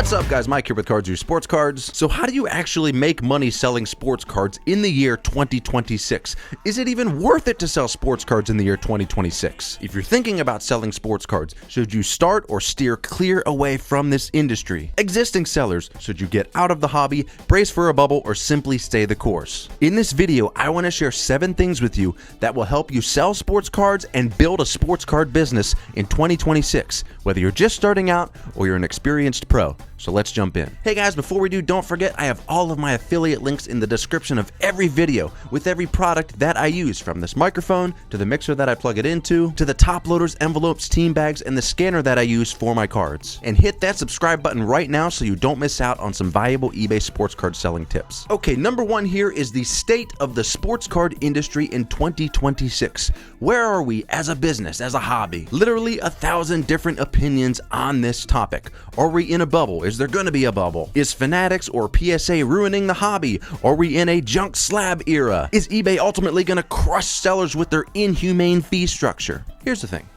What's up, guys? Mike here with Cards Use Sports Cards. So how do you actually make money selling sports cards in the year 2026? Is it even worth it to sell sports cards in the year 2026? If you're thinking about selling sports cards, should you start or steer clear away from this industry? Existing sellers, should you get out of the hobby, brace for a bubble, or simply stay the course? In this video, I want to share 7 things with you that will help you sell sports cards and build a sports card business in 2026, whether you're just starting out or you're an experienced pro. So let's jump in. Hey guys, before we do, don't forget I have all of my affiliate links in the description of every video with every product that I use, from this microphone to the mixer that I plug it into, to the Toploaders, envelopes, team bags, and the scanner that I use for my cards. And hit that subscribe button right now so you don't miss out on some valuable eBay sports card selling tips. Okay, number 1 here is the state of the sports card industry in 2026. Where are we as a business, as a hobby? Literally 1,000 different opinions on this topic. Are we in a bubble? Is there going to be a bubble? Is Fanatics or PSA ruining the hobby? Are we in a junk slab era? Is eBay ultimately going to crush sellers with their inhumane fee structure? Here's the thing.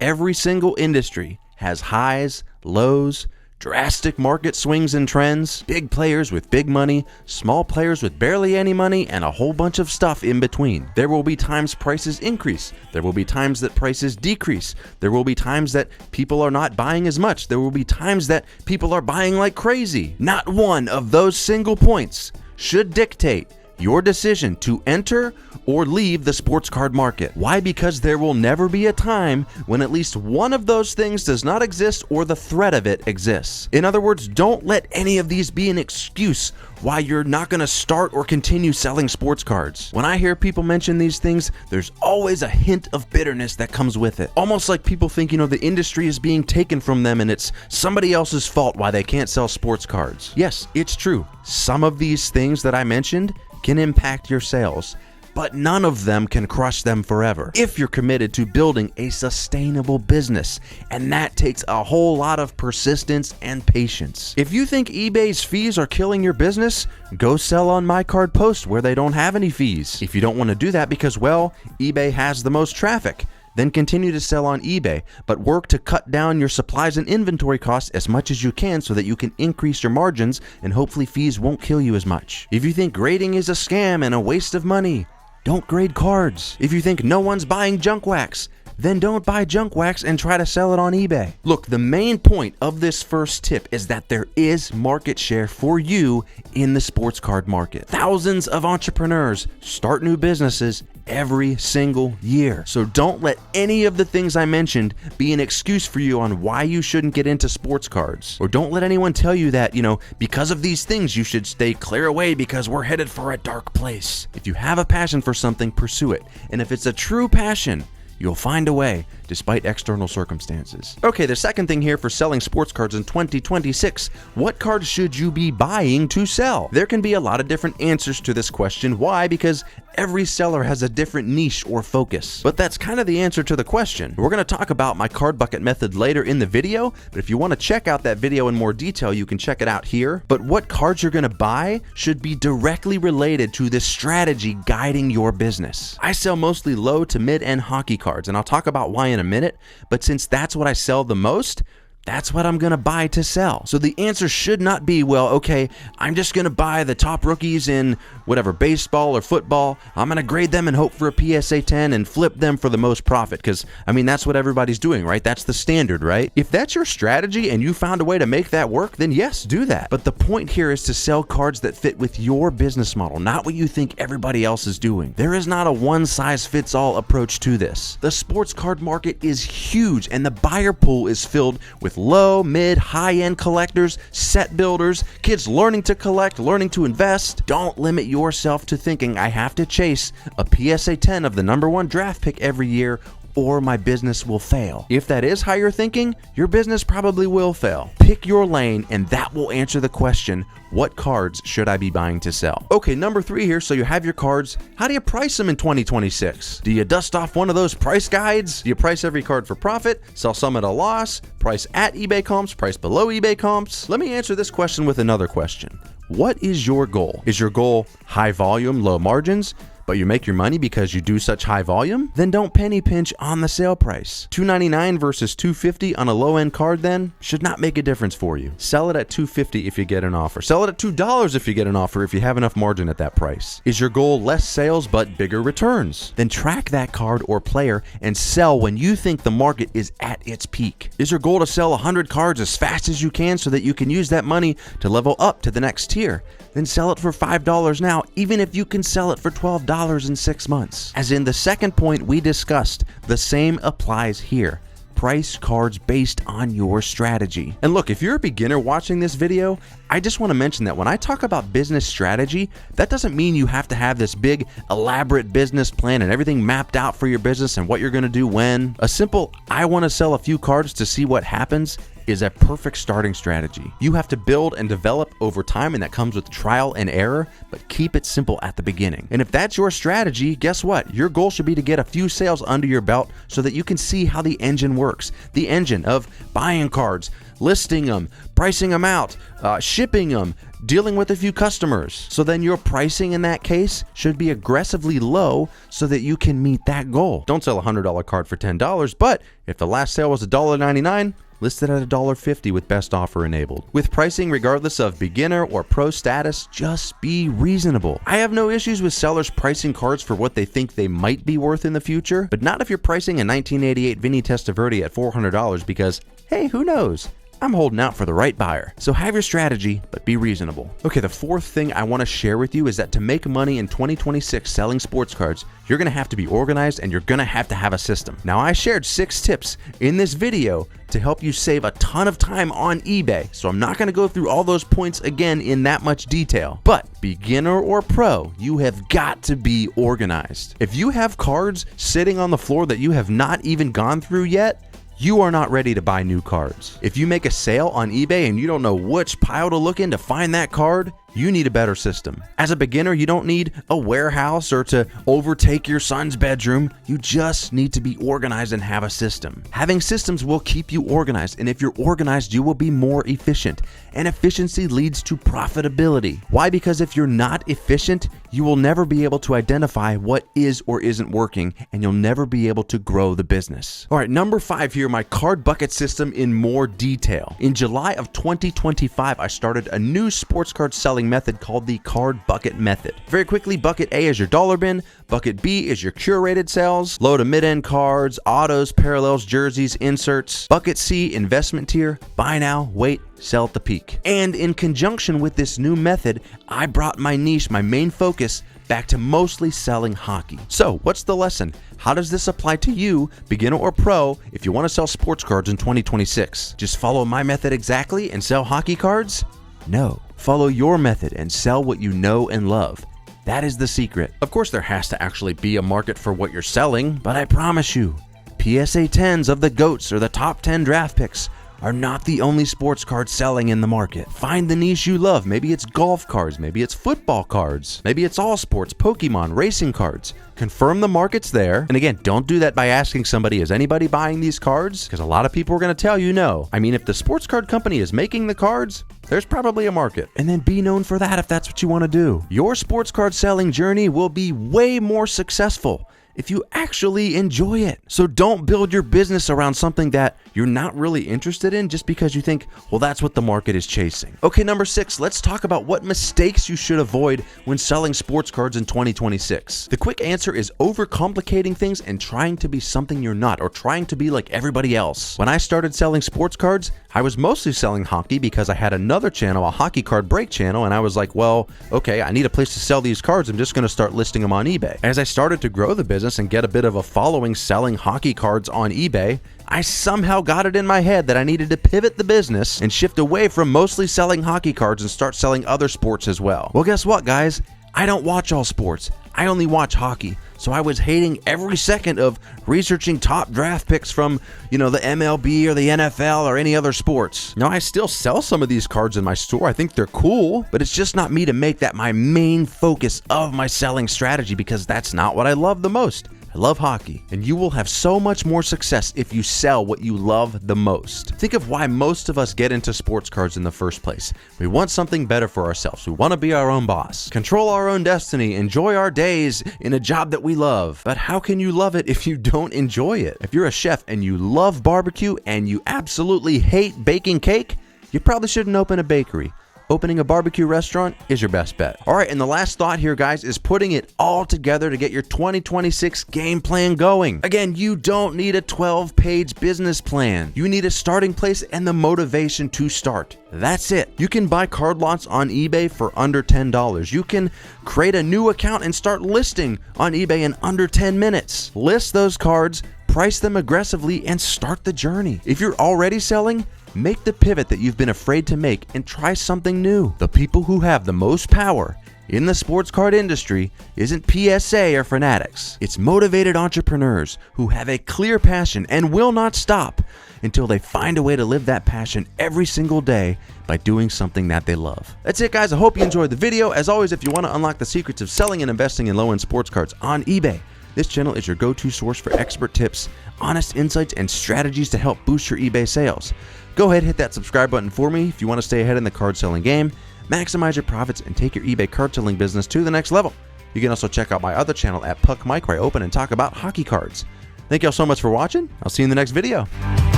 Every single industry has highs, lows, drastic market swings and trends, big players with big money, small players with barely any money, and a whole bunch of stuff in between. There will be times prices increase. There will be times that prices decrease. There will be times that people are not buying as much. There will be times that people are buying like crazy. Not one of those single points should dictate your decision to enter or leave the sports card market. Why? Because there will never be a time when at least one of those things does not exist or the threat of it exists. In other words, don't let any of these be an excuse why you're not going to start or continue selling sports cards. When I hear people mention these things, there's always a hint of bitterness that comes with it. Almost like people think, the industry is being taken from them and it's somebody else's fault why they can't sell sports cards. Yes, it's true. Some of these things that I mentioned can impact your sales, but none of them can crush them forever if you're committed to building a sustainable business, and that takes a whole lot of persistence and patience. If you think eBay's fees are killing your business, go sell on My Card Post where they don't have any fees. If you don't want to do that because, well, eBay has the most traffic, then continue to sell on eBay, but work to cut down your supplies and inventory costs as much as you can so that you can increase your margins and hopefully fees won't kill you as much. If you think grading is a scam and a waste of money, don't grade cards. If you think no one's buying junk wax, then don't buy junk wax and try to sell it on eBay. Look, the main point of this first tip is that there is market share for you in the sports card market. Thousands of entrepreneurs start new businesses every single year. So don't let any of the things I mentioned be an excuse for you on why you shouldn't get into sports cards. Or don't let anyone tell you that, because of these things you should stay clear away because we're headed for a dark place. If you have a passion for something, pursue it. And if it's a true passion, you'll find a way, despite external circumstances. Okay, the second thing here for selling sports cards in 2026, what cards should you be buying to sell? There can be a lot of different answers to this question. Why? Because every seller has a different niche or focus. But that's kind of the answer to the question. We're going to talk about my card bucket method later in the video, but if you want to check out that video in more detail, you can check it out here. But what cards you're going to buy should be directly related to the strategy guiding your business. I sell mostly low to mid and hockey cards, and I'll talk about why in a minute, but since that's what I sell the most, that's what I'm going to buy to sell. So the answer should not be, well, okay, I'm just going to buy the top rookies in whatever, baseball or football. I'm going to grade them and hope for a PSA 10 and flip them for the most profit because, that's what everybody's doing, right? That's the standard, right? If that's your strategy and you found a way to make that work, then yes, do that. But the point here is to sell cards that fit with your business model, not what you think everybody else is doing. There is not a one-size-fits-all approach to this. The sports card market is huge and the buyer pool is filled with low, mid, high-end collectors, set builders, kids learning to collect, learning to invest. Don't limit yourself to thinking I have to chase a PSA 10 of the #1 draft pick every year or my business will fail. If that is how you're thinking, your business probably will fail. Pick your lane and that will answer the question, what cards should I be buying to sell? Okay, number 3 here, so you have your cards. How do you price them in 2026? Do you dust off one of those price guides? Do you price every card for profit, sell some at a loss, price at eBay comps, price below eBay comps? Let me answer this question with another question. What is your goal? Is your goal high volume, low margins? but you make your money because you do such high volume? Then don't penny pinch on the sale price. $2.99 versus $2.50 on a low-end card then should not make a difference for you. Sell it at $2.50 if you get an offer. Sell it at $2 if you get an offer if you have enough margin at that price. Is your goal less sales but bigger returns? Then track that card or player and sell when you think the market is at its peak. Is your goal to sell 100 cards as fast as you can so that you can use that money to level up to the next tier? Then sell it for $5 now, even if you can sell it for $12 in 6 months. As in the second point we discussed, the same applies here. Price cards based on your strategy. And look, if you're a beginner watching this video, I just want to mention that when I talk about business strategy, that doesn't mean you have to have this big, elaborate business plan and everything mapped out for your business and what you're going to do when. A simple, I want to sell a few cards to see what happens is a perfect starting strategy. You have to build and develop over time, and that comes with trial and error, but keep it simple at the beginning. And if that's your strategy, guess what? Your goal should be to get a few sales under your belt so that you can see how the engine works. The engine of buying cards, listing them, pricing them out, shipping them, dealing with a few customers. So then your pricing in that case should be aggressively low so that you can meet that goal. Don't sell a $100 card for $10, but if the last sale was $1.99, list it at $1.50 with best offer enabled. With pricing, regardless of beginner or pro status, just be reasonable. I have no issues with sellers pricing cards for what they think they might be worth in the future, but not if you're pricing a 1988 Vinny Testaverde at $400 because, hey, who knows? I'm holding out for the right buyer. So have your strategy, but be reasonable. Okay, the fourth thing I want to share with you is that to make money in 2026 selling sports cards, you're going to have to be organized and you're going to have a system. Now, I shared 6 tips in this video to help you save a ton of time on eBay, so I'm not going to go through all those points again in that much detail. But beginner or pro, you have got to be organized. If you have cards sitting on the floor that you have not even gone through yet, you are not ready to buy new cards. If you make a sale on eBay and you don't know which pile to look in to find that card, you need a better system. As a beginner, you don't need a warehouse or to overtake your son's bedroom. You just need to be organized and have a system. Having systems will keep you organized, and if you're organized, you will be more efficient. And efficiency leads to profitability. Why? Because if you're not efficient, you will never be able to identify what is or isn't working, and you'll never be able to grow the business. All right, number 5 here, my card bucket system in more detail. In July of 2025, I started a new sports card selling method called the card bucket method. Very quickly, bucket A is your dollar bin, bucket B is your curated sales, low to mid-end cards, autos, parallels, jerseys, inserts, bucket C, investment tier, buy now, wait, sell at the peak. And in conjunction with this new method, I brought my niche, my main focus, back to mostly selling hockey. So what's the lesson? How does this apply to you, beginner or pro, if you want to sell sports cards in 2026? Just follow my method exactly and sell hockey cards? No. Follow your method and sell what you know and love. That is the secret. Of course, there has to actually be a market for what you're selling, but I promise you, PSA 10s of the GOATs or the top 10 draft picks are not the only sports cards selling in the market. Find the niche you love. Maybe it's golf cards, maybe it's football cards, maybe it's all sports, Pokemon, racing cards. Confirm the market's there. And again, don't do that by asking somebody, is anybody buying these cards? Because a lot of people are going to tell you no. I mean, if the sports card company is making the cards, there's probably a market. And then be known for that if that's what you want to do. Your sports card selling journey will be way more successful if you actually enjoy it. So don't build your business around something that you're not really interested in just because you think, well, that's what the market is chasing. Okay, number 6, let's talk about what mistakes you should avoid when selling sports cards in 2026. The quick answer is overcomplicating things and trying to be something you're not, or trying to be like everybody else. When I started selling sports cards, I was mostly selling hockey because I had another channel, a hockey card break channel, and I was like, well, okay, I need a place to sell these cards. I'm just going to start listing them on eBay. As I started to grow the business and get a bit of a following selling hockey cards on eBay, I somehow got it in my head that I needed to pivot the business and shift away from mostly selling hockey cards and start selling other sports as well. Well, guess what, guys? I don't watch all sports. I only watch hockey. So I was hating every second of researching top draft picks from, the MLB or the NFL or any other sports. Now, I still sell some of these cards in my store. I think they're cool, but it's just not me to make that my main focus of my selling strategy because that's not what I love the most. I love hockey, and you will have so much more success if you sell what you love the most. Think of why most of us get into sports cards in the first place. We want something better for ourselves. We want to be our own boss, control our own destiny, enjoy our days in a job that we love. But how can you love it if you don't enjoy it? If you're a chef and you love barbecue and you absolutely hate baking cake, you probably shouldn't open a bakery. Opening a barbecue restaurant is your best bet. All right, and the last thought here, guys, is putting it all together to get your 2026 game plan going. Again, you don't need a 12-page business plan. You need a starting place and the motivation to start. That's it. You can buy card lots on eBay for under $10. You can create a new account and start listing on eBay in under 10 minutes. List those cards, price them aggressively, and start the journey. If you're already selling, make the pivot that you've been afraid to make and try something new. The people who have the most power in the sports card industry isn't PSA or fanatics. It's motivated entrepreneurs who have a clear passion and will not stop until they find a way to live that passion every single day by doing something that they love. That's it, guys. I hope you enjoyed the video. As always, if you want to unlock the secrets of selling and investing in low-end sports cards on eBay, this channel is your go-to source for expert tips, honest insights, and strategies to help boost your eBay sales. Go ahead, hit that subscribe button for me if you want to stay ahead in the card selling game, maximize your profits, and take your eBay card selling business to the next level. You can also check out my other channel at Puck Mike, where I open and talk about hockey cards. Thank y'all so much for watching. I'll see you in the next video.